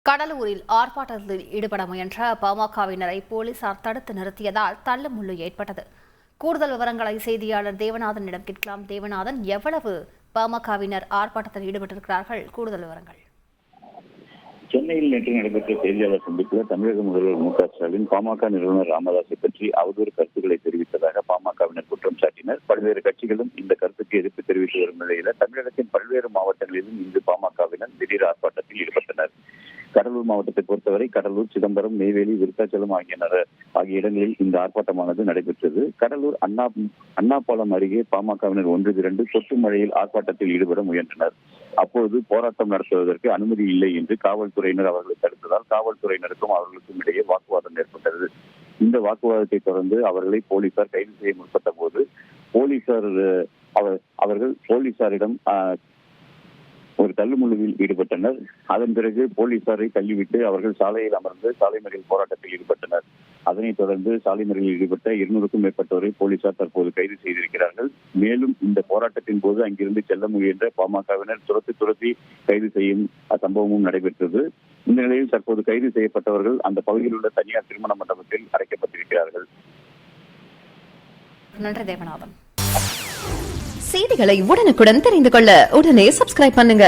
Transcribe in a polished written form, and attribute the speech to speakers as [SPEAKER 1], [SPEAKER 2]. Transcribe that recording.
[SPEAKER 1] கடலூரில் ஆர்ப்பாட்டத்தில் ஈடுபட முயன்ற பாமகவினரை போலீசார் தடுத்து நிறுத்தியதால் தள்ளுமுள்ளு ஏற்பட்டது. கூடுதல் விவரங்களை செய்தியாளர் தேவநாதனிடம் கேட்கலாம். தேவநாதன், எவ்வளவு பாமகவினர் ஆர்ப்பாட்டத்தில் ஈடுபட்டிருக்கிறார்கள்? கூடுதல் விவரங்கள்.
[SPEAKER 2] சென்னையில் நேற்று நடைபெற்ற செய்தியாளர் சந்திப்பில் தமிழக முதல்வர் மு.க.ஸ்டாலின் பாமக நிறுவனர் ராமதாஸை பற்றி அவதூறு கருத்துக்களை தெரிவித்ததாக பாமகவினர் குற்றம் சாட்டினர். பல்வேறு கட்சிகளும் இந்த கருத்துக்கு எதிர்ப்பு தெரிவித்து வரும் நிலையில தமிழகத்தின் பல்வேறு மாவட்டங்களிலும் இன்று பாமகவினர் திடீர் ஆர்ப்பாட்டத்தில் ஈடுபட்டனர். கடலூர் மாவட்டத்தை பொறுத்தவரை கடலூர், சிதம்பரம், நெய்வேலி, விருத்தாச்சலம் ஆகிய இடங்களில் இந்த ஆர்ப்பாட்டமானது நடைபெற்றது. கடலூர் அண்ணாபாலம் அருகே பாமகவினர் ஒன்று திரண்டு கொட்டு மழையில் ஆர்ப்பாட்டத்தில் ஈடுபட முயன்றனர். அப்போது போராட்டம் நடத்துவதற்கு அனுமதி இல்லை என்று காவல்துறையினர் அவர்களை தடுத்ததால் காவல்துறையினருக்கும் அவர்களுக்கும் இடையே வாக்குவாதம் ஏற்பட்டது. இந்த வாக்குவாதத்தை தொடர்ந்து அவர்களை போலீசார் கைது செய்ய முற்பட்ட போது அவர்கள் போலீசாரிடம் ஒரு தள்ளுமுள்ளுவில் ஈடுபட்டனர். அதன் பிறகு போலீசாரை தள்ளிவிட்டு அவர்கள் சாலையில் அமர்ந்து சாலை மறியல் போராட்டத்தில் ஈடுபட்டனர். அதனைத் தொடர்ந்து சாலை மறியலில் ஈடுபட்ட 200க்கும் மேற்பட்டோரை போலீசார் தற்போது கைது செய்திருக்கிறார்கள். மேலும் இந்த போராட்டத்தின் போது அங்கிருந்து செல்ல முயன்ற பாமகவினர் துரத்தி கைது செய்யும் சம்பவமும் நடைபெற்றது. இந்த நிலையில் தற்போது கைது செய்யப்பட்டவர்கள் அந்த பகுதியில் உள்ள தனியார் திருமண மண்டபத்தில் அடைக்கப்பட்டிருக்கிறார்கள்.
[SPEAKER 1] நன்றி தேவநாதன்.
[SPEAKER 3] செய்திகளை உடனுக்குடன் தெரிந்து கொள்ள உடனே சப்ஸ்கிரைப் பண்ணுங்க.